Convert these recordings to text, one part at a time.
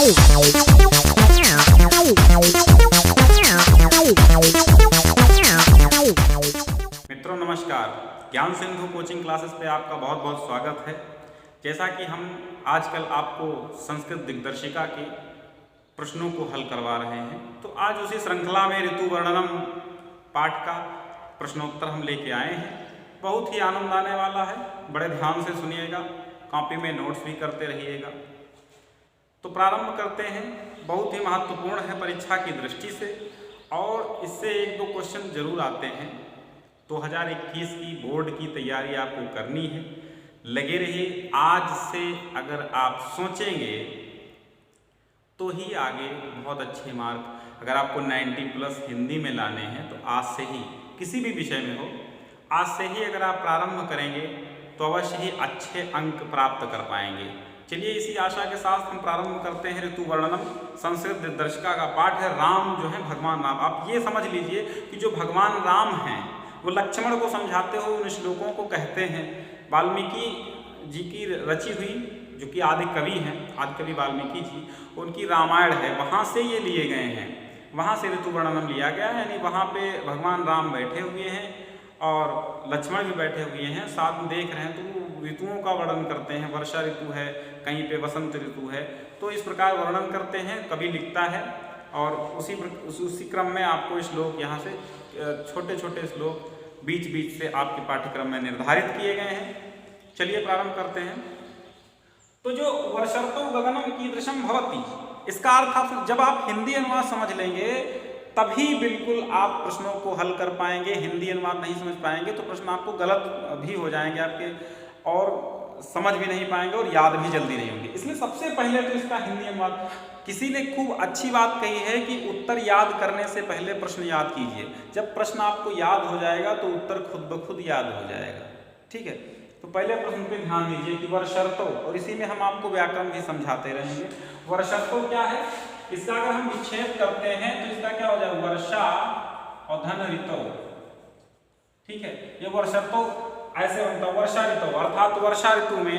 मित्रों नमस्कार, ज्ञान सिंधु कोचिंग क्लासेस पे आपका बहुत बहुत स्वागत है। जैसा कि हम आजकल आपको संस्कृत दिग्दर्शिका के प्रश्नों को हल करवा रहे हैं, तो आज उसी श्रृंखला में ऋतु वर्णनम पाठ का प्रश्नोत्तर हम लेके आए हैं। बहुत ही आनंद आने वाला है, बड़े ध्यान से सुनिएगा, कॉपी में नोट्स भी करते रहिएगा। तो प्रारंभ करते हैं। बहुत ही महत्वपूर्ण है परीक्षा की दृष्टि से, और इससे एक दो क्वेश्चन जरूर आते हैं। 2021 की बोर्ड की तैयारी आपको करनी है, लगे रहिए। आज से अगर आप सोचेंगे तो ही आगे बहुत अच्छे मार्क, अगर आपको 90+ हिंदी में लाने हैं तो आज से ही, किसी भी विषय में हो, आज से ही अगर आप प्रारंभ करेंगे तो अवश्य ही अच्छे अंक प्राप्त कर पाएंगे। चलिए इसी आशा के साथ हम प्रारंभ करते हैं। ऋतु वर्णनम संस्कृत दिग्दर्शिका का पाठ है। राम जो है भगवान राम, आप ये समझ लीजिए कि जो भगवान राम हैं वो लक्ष्मण को समझाते हुए उन श्लोकों को कहते हैं। वाल्मीकि जी की रची हुई, जो कि आदि कवि हैं, आदि कवि वाल्मीकि जी, उनकी रामायण है, वहाँ से ये लिए गए हैं, वहाँ से ऋतु वर्णनम लिया गया है। यानी वहाँ पे भगवान राम बैठे हुए हैं और लक्ष्मण भी बैठे हुए हैं, साथ में देख रहे हैं, तो ऋतुओं का वर्णन करते हैं। वर्षा ऋतु है, कहीं पे वसंत ऋतु है, तो इस प्रकार वर्णन करते हैं, कवि लिखता है। और उसी क्रम में आपको श्लोक यहाँ से छोटे छोटे श्लोक बीच बीच से आपके पाठ्यक्रम में निर्धारित किए गए हैं। चलिए प्रारंभ करते हैं। तो जो वर्षर्तौ गगनम कीदृशम भवति, इसका अर्थ जब आप हिंदी अनुवाद समझ लेंगे तभी बिल्कुल आप प्रश्नों को हल कर पाएंगे। हिंदी अनुवाद नहीं समझ पाएंगे तो प्रश्न आपको गलत भी हो जाएंगे आपके, और समझ भी नहीं पाएंगे और याद भी जल्दी नहीं होंगे। इसलिए सबसे पहले तो इसका हिंदी अनुवाद, किसी ने खूब अच्छी बात कही है कि उत्तर याद करने से पहले प्रश्न याद कीजिए। जब प्रश्न आपको याद हो जाएगा तो उत्तर खुद ब खुद याद हो जाएगा। ठीक है, तो पहले प्रश्न पे ध्यान दीजिए कि वर्षर्तौ, और इसी में हम आपको व्याकरण भी समझाते रहेंगे। वर्षर्तौ क्या है, इसका अगर हम विच्छेद करते हैं तो इसका क्या हो जाएगा, वर्षा और धन ऋतु। ठीक है, ये वर्षर्तौ ऐसे बनता है। वर्षा ऋतु अर्थात वर्षा ऋतु में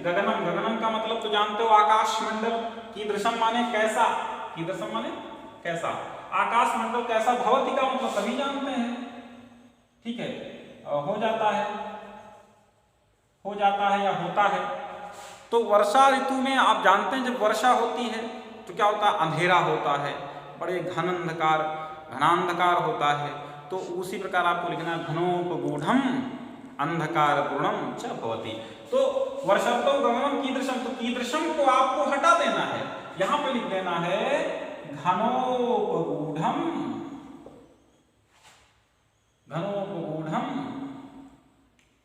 गगनम, गगनम का मतलब तो जानते हो आकाश मंडल। कीदृशम माने कैसा, कीदृशम माने कैसा, आकाश मंडल कैसा। भवति का मतलब सभी जानते हैं। ठीक है, हो जाता है या होता है। तो वर्षा ऋतु में आप जानते हैं जब वर्षा होती है तो क्या होता है, अंधेरा होता है, बड़े घनांधकार होता है। तो उसी प्रकार आपको लिखना है घनोपगूढ़म अंधकारपूर्णम च भवति। तो वर्षर्तौ गगनम कीदृशम, तो कीदृशम को आपको हटा देना है, यहां पे लिख देना है घनोपगूढ़म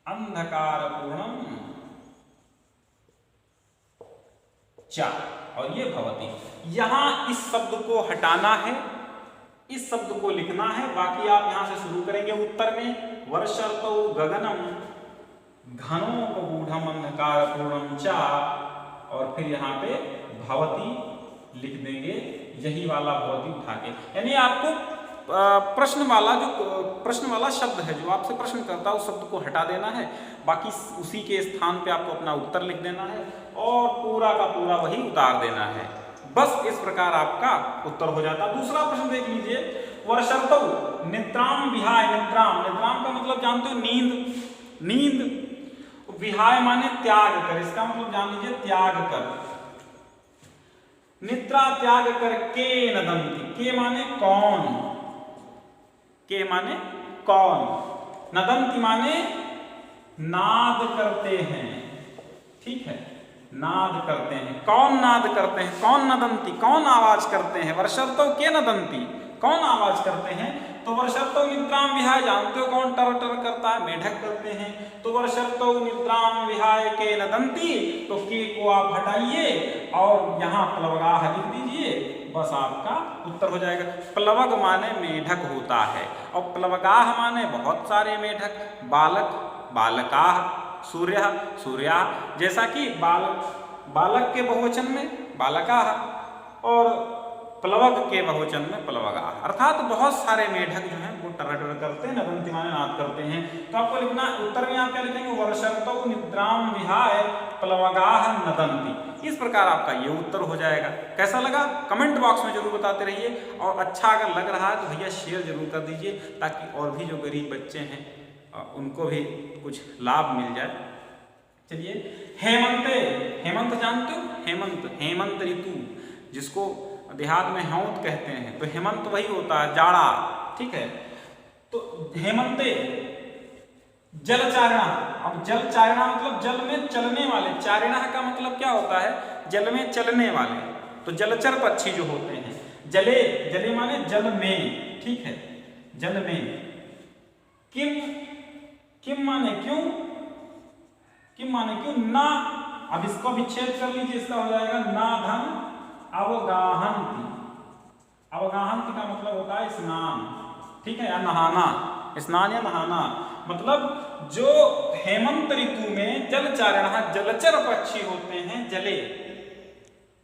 अंधकारपूर्णम च, और ये भवति। यहां इस शब्द को हटाना है, इस शब्द को लिखना है। बाकी आप यहां से शुरू करेंगे उत्तर में। वर्षर्तौ गगनम घनोपगूढ़म अंधकारपूर्णम च, और फिर यहाँ पे भवति लिख देंगे, यही वाला भवति उठा के। यानी आपको प्रश्न वाला शब्द है जो आपसे प्रश्न करता है, उस शब्द को हटा देना है। बाकी उसी के स्थान पे आपको अपना उत्तर लिख देना है और पूरा का पूरा वही उतार देना है। बस इस प्रकार आपका उत्तर हो जाता। दूसरा प्रश्न देख लीजिए। वर्षर्तौ निद्राम विहाय, निद्राम का मतलब जानते हो नींद। विहाय माने त्याग कर, इसका मतलब जान लीजिए त्याग कर। निद्रा त्याग कर के नदंती, के माने कौन, नदंती माने नाद करते हैं। ठीक है, नाद करते हैं। कौन नाद करते हैं, कौन नदंती, कौन आवाज करते हैं। वर्षर्तौ के नदंती, कौन आवाज करते हैं। तो वर्षर्तौ निद्राम विहाय, जानते हो कौन टर टर करता है, मेढक करते हैं। तो वर्षर्तौ निद्राम विहाय के नदंती, तो के को आप हटाइए और यहाँ प्लवगाह लिख दीजिए, बस आपका उत्तर हो जाएगा। प्लवग माने मेढक होता है, और प्लवगाह माने बहुत सारे मेढक। बालक, बालकाह, सूर्या, जैसा कि बालक के बहुवचन में बालकाह, और प्लवग के बहुवचन में प्लवगाः, अर्थात बहुत सारे मेढक जो हैं वो टर करते हैं, नदन्ति माने नाद करते हैं। तो आपको लिखना, उत्तर में आप क्या लिखेंगे, वर्षन्तौ निद्रां विहाय प्लवगाः नदन्ति। इस प्रकार आपका ये उत्तर हो जाएगा। कैसा लगा कमेंट बॉक्स में जरूर बताते रहिए, और अच्छा अगर लग रहा है तो भैया शेयर जरूर कर दीजिए, ताकि और भी जो गरीब बच्चे हैं उनको भी कुछ लाभ मिल जाए। चलिए, हेमंते, हेमंत जानते हो, हेमंत, हेमंत ऋतु जिसको देहात में हेमंत कहते हैं, तो हेमंत वही होता है जाड़ा, ठीक है। तो हेमंते जलचारिणा, अब जलचारिणा मतलब जल में चलने वाले, चारिणा का मतलब क्या होता है, जल में चलने वाले। तो जलचर पक्षी जो होते हैं, जले, जले माने जल में, ठीक है, जल में। किम, किम माने क्यों, किम माने क्यों, ना, अब इसको विच्छेद कर लीजिए, इसका हो जाएगा ना धन अवगाहन्ति। अवगाहन्ति का मतलब होता है स्नान, ठीक है, या नहाना, स्नान या नहाना। मतलब जो हेमंत ऋतु में जलचारिणः जलचर पक्षी होते हैं, जले,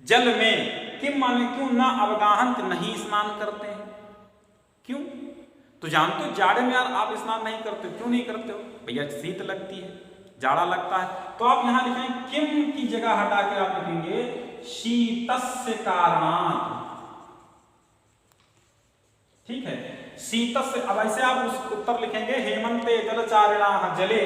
जल में, किम माने क्यों, ना अवगाहन्ति नहीं स्नान करते हैं। क्यों, तो जानते हो जाड़े में यार आप स्नान नहीं करते, क्यों नहीं करते हो, भैया शीत लगती है, जाड़ा लगता है। तो आप यहां लिखेंगे किम की जगह हटा के आप लिखेंगे शीतस्य कारणात्, ठीक है, शीतस्य। अब ऐसे आप उस उत्तर लिखेंगे, हेमंते जलचारिणाः जले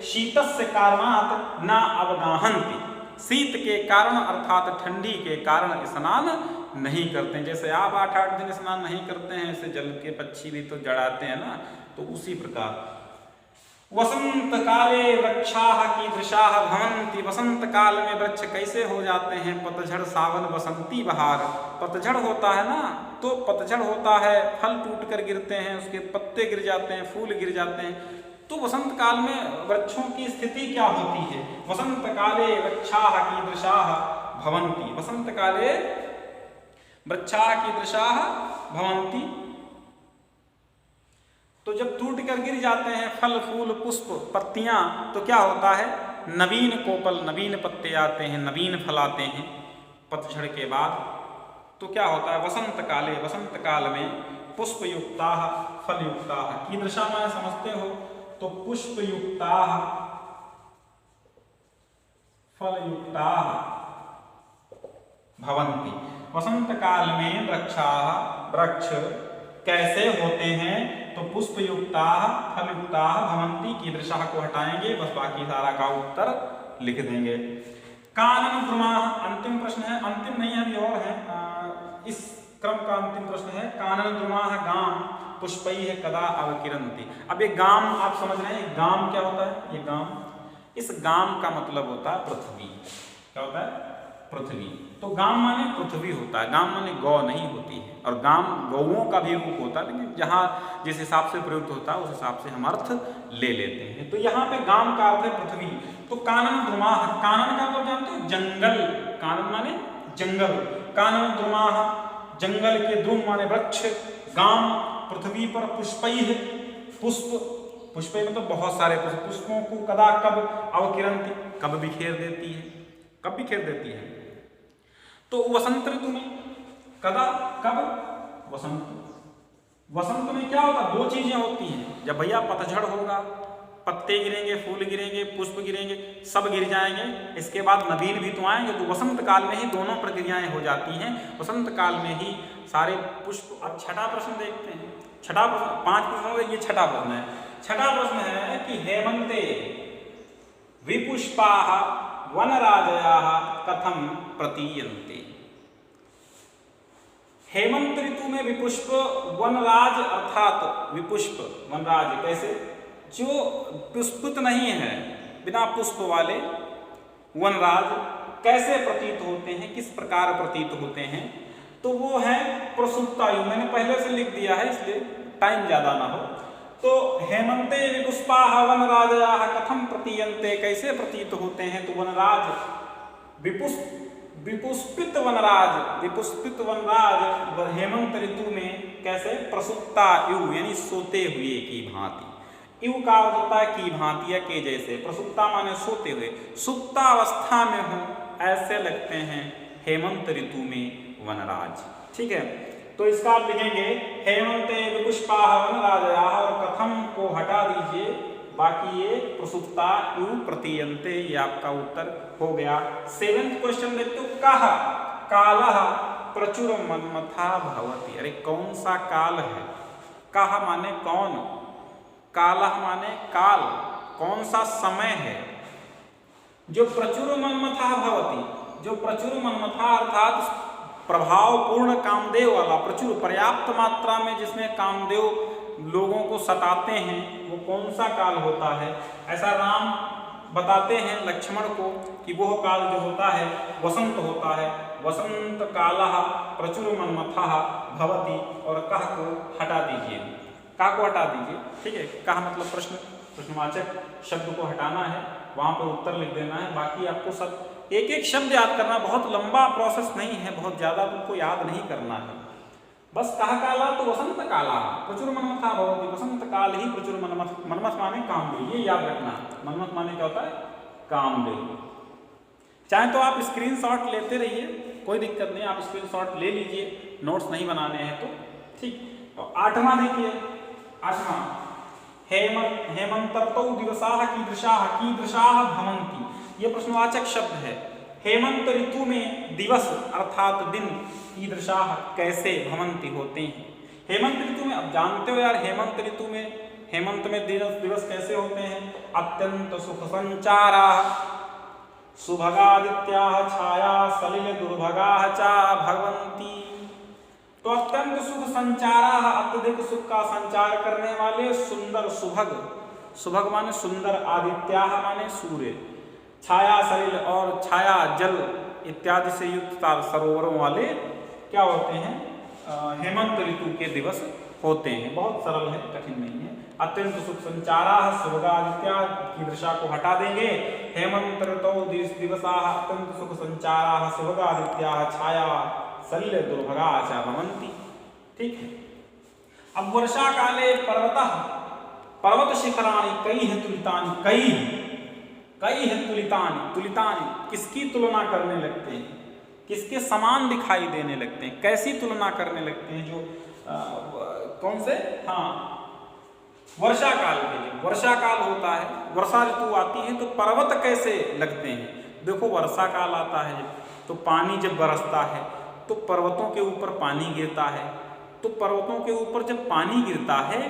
शीतस्य कारणात् न अवगाहन्ति, शीत के कारण अर्थात ठंडी के कारण स्नान नहीं करते हैं। जैसे आप 8-8 दिन स्नान नहीं करते हैं, ऐसे जल के पक्षी भी तो जड़ाते हैं ना, तो उसी प्रकार। वसंत काले वृक्षाः कीदृशाः भवन्ति, वसंत काल में वृक्ष कैसे हो जाते हैं, पतझड़ सावन बसंती बहार। पतझड़ होता है ना, तो पतझड़ होता है, फल टूट कर गिरते हैं, उसके पत्ते गिर जाते हैं, फूल गिर जाते हैं। तो वसंत काल में वृक्षों की स्थिति क्या होती है, वसंत काले वृक्षाः कीदृशाः भवन्ति, वसंत काले वृक्षाः कीदृशाः भवन्ति। तो जब टूट कर गिर जाते हैं फल फूल पुष्प पत्तियां, तो क्या होता है, नवीन कोपल, नवीन पत्ते आते हैं, नवीन फल आते हैं पतझड़ के बाद। तो क्या होता है, वसंत काले, वसंत काल में पुष्पयुक्ताः फलयुक्ताः, कीदृशा माने समझते हो, तो पुष्पयुक्ताः फलयुक्ताः भवन्ति। वसंत काल में वृक्षाः, वृक्ष कैसे होते हैं, तो पुष्पयुक्ताः फलयुक्ताः भवन्ति, कीदृशाः को हटाएंगे, बस बाकी सारा का उत्तर लिख देंगे। कानन द्रुमाः, अंतिम प्रश्न है, अंतिम नहीं है अभी और है, इस क्रम का अंतिम प्रश्न है। कानन द्रुमाः गाम पुष्पैः कदा अवकिरन्ति। अब ये गाम आप समझ रहे हैं, गाम क्या होता है, ये गाम, इस गाम का मतलब होता है पृथ्वी। क्या होता है, पृथ्वी। तो गाम माने पृथ्वी होता है, गाम माने गौ नहीं होती है, और गाम गौओं का भी रूप होता है, लेकिन जहाँ जिस हिसाब से प्रयुक्त होता है उस हिसाब से हम अर्थ ले लेते हैं। तो यहाँ पे गाम का अर्थ है पृथ्वी। तो कानन द्रुमाः, कानन का मतलब जानते हो, जंगल, कानन माने जंगल, कानन द्रुमाः जंगल के, द्रुम माने वृक्ष, गाम पृथ्वी पर, पुष्पैः पुष्प, पुष्पैः मतलब बहुत सारे पुष्प, पुष्पों को कदा कब अवकिरन्ति कब बिखेर देती है, कब बिखेर देती है, तो वसंत ऋतु में, कदा कब, वसंत, वसंत में क्या होगा, दो चीजें होती हैं, जब भैया पतझड़ होगा, पत्ते गिरेंगे, फूल गिरेंगे, पुष्प गिरेंगे, सब गिर जाएंगे, इसके बाद नवीन भी तो आएंगे। तो वसंत काल में ही दोनों प्रक्रियाएं हो जाती हैं, वसंत काल में ही सारे पुष्प। अब छठा प्रश्न देखते हैं, छठा प्रश्न, 5 प्रश्न हो गए, ये छठा प्रश्न है। छठा प्रश्न है कि हेमंते विपुष्पाः वनराजयाः कथम प्रतीयन्ते। हेमंत ऋतु में विपुष्प वनराज, अर्थात विपुष्प वनराज कैसे, जो पुष्पित नहीं है, बिना पुष्प वाले वनराज कैसे प्रतीत होते हैं, किस प्रकार प्रतीत होते हैं, तो वो है प्रसुप्तायु। मैंने पहले से लिख दिया है इसलिए टाइम ज्यादा ना हो। तो हेमंते विपुष्पाः वनराजयाः कथम प्रतीयन्ते, कैसे प्रतीत होते हैं, तो वनराज विपुष्पित वनराज, विपुष्पित वनराज हेमंत ऋतु में कैसे, प्रसुप्तायु यानी सोते हुए की भांति। यु का अर्थ होता है की भांति या के जैसे, प्रसुप्ता माने सोते हुए, सुप्तावस्था में हो ऐसे लगते हैं हेमंत ऋतु में वनराज। ठीक है, तो इसका आप लिखेंगे हेमंते विपुष्पाः वनराजयाः, और कथम को हटा दीजिए, बाकी ये प्रसुप्ता यू प्रतीयन्ते, ये आपका उत्तर हो गया। 7th क्वेश्चन देखते हो, कः कालः प्रचुर मन्मथा भवति। अरे कौन सा काल है? कः माने कौन, कालः माने काल, कौन सा समय है जो प्रचुर मन्मथा भवति, जो प्रचुर मन्मथा अर्थात प्रभावपूर्ण कामदेव वाला, प्रचुर पर्याप्त मात्रा में जिसमें कामदेव लोगों को सताते हैं, वो कौन सा काल होता है? ऐसा राम बताते हैं लक्ष्मण को कि वह काल जो होता है वसंत होता है। वसंत कालः प्रचुर मन्मथः भवति, और कः को हटा दीजिए, कः को हटा दीजिए, ठीक है। कः मतलब प्रश्नवाचक शब्द को हटाना है, वहाँ पर उत्तर लिख देना है। बाकी आपको सब एक एक शब्द याद करना, बहुत लंबा प्रोसेस नहीं है, बहुत ज़्यादा तुमको याद नहीं करना है। बस कः काला तो वसंत काला प्रचुर मन्मथा भवति, वसंत काल ही प्रचुर मन्मथ, मन्मथ माने कामदेव, ये याद रखना। मन्मथ माने क्या होता है? कामदेव। चाहे तो आप स्क्रीनशॉट लेते रहिए, कोई दिक्कत नहीं, आप स्क्रीनशॉट ले लीजिए, नोट्स नहीं बनाने हैं तो ठीक। तो 8वां देखिए, 8वां हेमंतर्तौ दिवसाः कीदृशाः भवन्ति। ये प्रश्नवाचक शब्द है। हेमंत ऋतु में दिवस अर्थात दिन कीदृशाः कैसे भवन्ति होते हैं। हेमंत ऋतु में, अब जानते हो यार, हेमंत ऋतु में, हेमंत में दिवस कैसे होते हैं? अत्यंत सुख संचाराः सुभगादित्याः छाया सलिल दुर्भगाः च भवन्ति। तो अत्यंत सुख संचाराः, अत्यधिक सुख का संचार करने वाले, सुंदर सुभग, सुभग माने सुंदर, आदित्याः माने सूर्य, छाया सलिल और छाया जल इत्यादि से युक्त सरोवरों वाले क्या होते हैं? हेमंत ऋतु के दिवस होते हैं। बहुत सरल है, कठिन नहीं है। अत्यंत सुख संचाराः सुभगादित्या की दृशा को हटा देंगे। हेमंत ऋतौ दिवसाः अत्यंत सुख संचाराः सुभगादित्याः छाया सलिल दुर्भगा च भवन्ति। ठीक है। अब वर्षा काले पर्वत शिखराणि कैः तुलितानि, कैः तुलितानि, तुलितानि किसकी तुलना करने लगते हैं, किसके समान दिखाई देने लगते हैं, कैसी तुलना करने लगते हैं? जो कौन से? हाँ, वर्षा काल के लिए। वर्षा काल होता है, वर्षा ऋतु आती है तो पर्वत कैसे लगते हैं? देखो वर्षा काल आता है तो पानी जब बरसता है तो पर्वतों के ऊपर पानी गिरता है, तो पर्वतों के ऊपर जब पानी गिरता है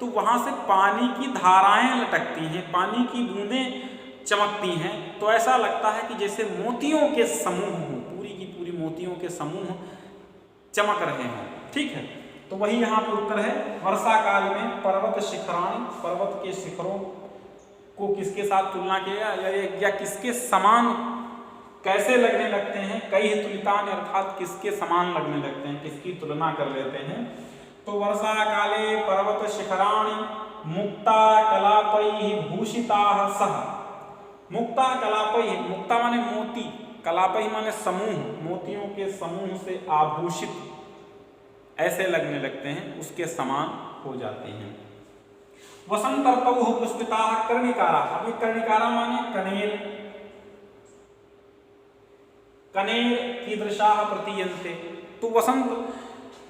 तो वहाँ से पानी की धाराएं लटकती हैं, पानी की बूंदें चमकती हैं, तो ऐसा लगता है कि जैसे मोतियों के समूह हों, पूरी की पूरी मोतियों के समूह चमक रहे हों। ठीक है, तो वही यहाँ पे उत्तर है। वर्षा काल में पर्वत शिखराणि, पर्वत के शिखरों को किसके साथ तुलना किया या किसके समान कैसे लगने लगते हैं? कैः तुलितानि अर्थात किसके समान लगने लगते हैं, किसकी तुलना कर लेते हैं? तो वर्षा काले पर्वत शिखराणि मुक्ता कलापैः भूषिताः सह। मुक्ता कलापैः, मुक्ता माने मोती, कलापैः माने समूह, मोतियों के समूह से आभूषित ऐसे लगने लगते हैं, उसके समान हो जाते हैं। वसंत ऋतौ पुष्पिताः कर्णिकाराः। अब ये कर्णिकारा माने कनेर, कनेर कीदृशाः प्रतीयन्ते। तो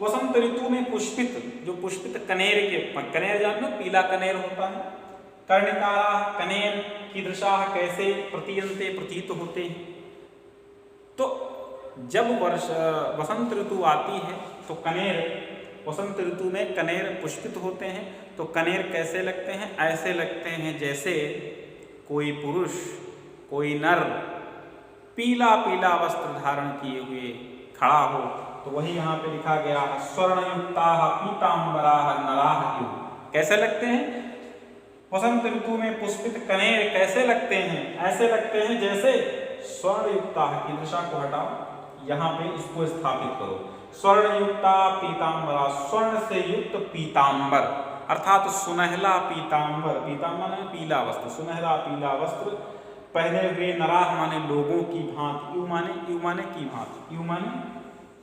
वसंत ऋतु में पुष्पित, जो पुष्पित कनेर के, कनेर जानते हो पीला कनेर होता है। कर्णिकाराः कनेर कीदृशाः कैसे प्रतीयन्ते प्रतीत होते हैं। तो जब वसंत ऋतु आती है तो कनेर, वसंत ऋतु में कनेर पुष्पित होते हैं, तो कनेर कैसे लगते हैं? ऐसे लगते हैं जैसे कोई पुरुष, कोई नर पीला पीला वस्त्र धारण किए हुए खड़ा हो। तो वही यहाँ पे लिखा गया है, स्वर्णयुक्ताः पीताम्बराः नराः इव। कैसे लगते हैं? वसंत ऋतु में पुष्पित कनेर कैसे लगते हैं? ऐसे लगते हैं जैसे स्वर्णयुक्ताः की दशा को हटाओ, यहाँ पे इसको स्थापित करो। स्वर्णयुक्ता पीताम्बरा, स्वर्ण से युक्त पीताम्बर अर्थात सुनहला पीताम्बर, पीताम्बर माने पीला वस्त्र, सुनहला पीला वस्त्र पहने हुए नराह माने लोगों की भांति, यू माने की भांति, यू माने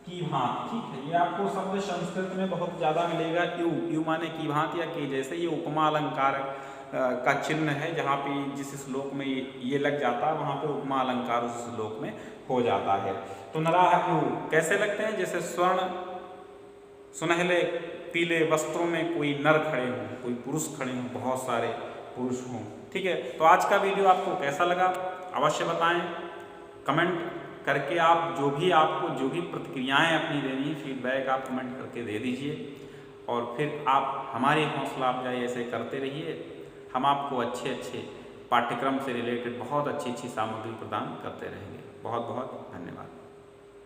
की भांति। ठीक है, ये आपको शब्द संस्कृत में बहुत ज्यादा मिलेगा। यू माने की भांति या के जैसे। ये उपमा अलंकार का चिन्ह है, जहाँ पे जिस श्लोक में ये लग जाता है वहाँ पे उपमा अलंकार उस श्लोक में हो जाता है। तो नराह यू कैसे लगते हैं? जैसे स्वर्ण सुनहले पीले वस्त्रों में कोई नर खड़े हों, कोई पुरुष खड़े हों, बहुत सारे पुरुष हों। ठीक है, तो आज का वीडियो आपको कैसा लगा अवश्य बताएं। कमेंट करके आप जो भी प्रतिक्रियाएं अपनी देनी, फीडबैक आप कमेंट करके दे दीजिए और फिर आप हमारी हौसला अफजाई ऐसे करते रहिए। हम आपको अच्छे पाठ्यक्रम से रिलेटेड बहुत अच्छी सामग्री प्रदान करते रहेंगे। बहुत बहुत धन्यवाद।